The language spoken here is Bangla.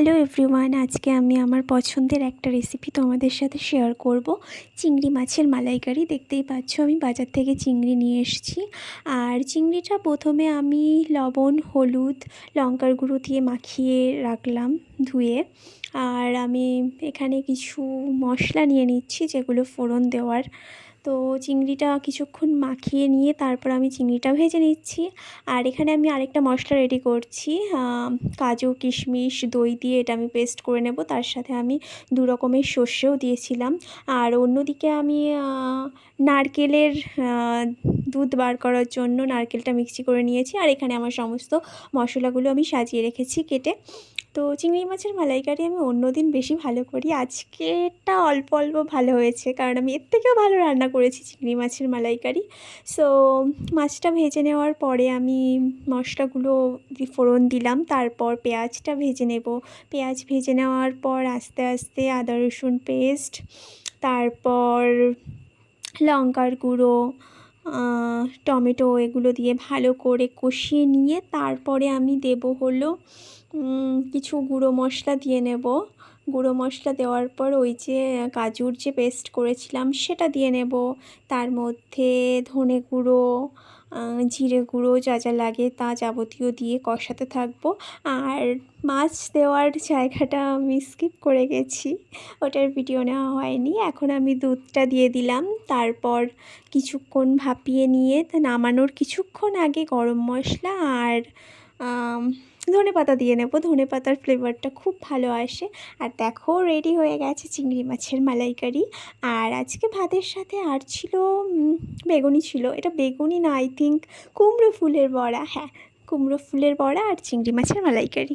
হ্যালো এভরিওয়ান, আজকে আমি আমার পছন্দের একটা রেসিপি তোমাদের সাথে শেয়ার করব। চিংড়ি মাছের মালাইকারি। দেখতেই পাচ্ছ আমি বাজার থেকে চিংড়ি নিয়ে এসেছি। আর চিংড়িটা প্রথমে আমি লবণ, হলুদ, লঙ্কার গুঁড়ো দিয়ে মাখিয়ে রাখলাম ধুয়ে। আর আমি এখানে কিছু মশলা নিয়ে নিচ্ছি যেগুলো ফোড়ন দেওয়ার। তো চিংড়িটা কিছুক্ষণ মাখিয়ে নিয়ে তারপর আমি চিংড়িটা ভেজে নিচ্ছি। আর এখানে আমি আরেকটা মশলা রেডি করছি, কাজু কিশমিশ দই দিয়ে এটা আমি পেস্ট করে নেব। তার সাথে আমি 2 রকমের সর্ষেও দিয়েছিলাম। আর অন্যদিকে আমি নারকেলের দুধ বার করার জন্য নারকেলটা মিক্সি করে নিয়েছি। আর এখানে আমার সমস্ত মশলাগুলো আমি সাজিয়ে রেখেছি কেটে। তো চিংড়ি মাছের মালাইকারি আমি অন্যদিন বেশি ভালো করি, আজকেরটা অল্প অল্প ভালো হয়েছে কারণ আমি এর থেকেও ভালো রান্না করেছি চিংড়ি মাছের মালাইকারি। সো মাছটা ভেজে নেওয়ার পরে আমি মশলাগুলো ফোড়ন দিলাম, তারপর পেঁয়াজটা ভেজে নেব। পেঁয়াজ ভেজে নেওয়ার পর আস্তে আস্তে আদা রসুন পেস্ট, তারপর লঙ্কার গুঁড়ো, টমেটো এগুলো দিয়ে ভালো করে কষিয়ে নিয়ে তারপরে আমি দেব হলো কিছু গুঁড়ো মশলা দিয়ে নেব। গুঁড়ো মশলা দেওয়ার পর ওই যে কাজুর যে পেস্ট করেছিলাম সেটা দিয়ে নেব। তার মধ্যে ধনে গুঁড়ো, জিরে গুঁড়ো যা যা লাগে তা যাবতীয় দিয়ে কষাতে থাকবো। আর মাছ দেওয়ার জায়গাটা আমি স্কিপ করে গেছি, ওটার ভিডিও নেওয়া হয়নি। এখন আমি দুধটা দিয়ে দিলাম, তারপর কিছুক্ষণ ভাপিয়ে নিয়ে নামানোর কিছুক্ষণ আগে গরম মশলা আর ধনেপাতা দিয়ে নেব। ধনেপাতার ফ্লেভারটা খুব ভালো আসে। আর দেখো রেডি হয়ে গেছে চিংড়ি মাছের মালাইকারি। আর আজকে ভাতের সাথে আর ছিল বেগুনি ছিল, এটা বেগুনি না, আই থিঙ্ক কুমড়ো ফুলের বড়া। হ্যাঁ, কুমড়ো ফুলের বড়া আর চিংড়ি মাছের মালাইকারি।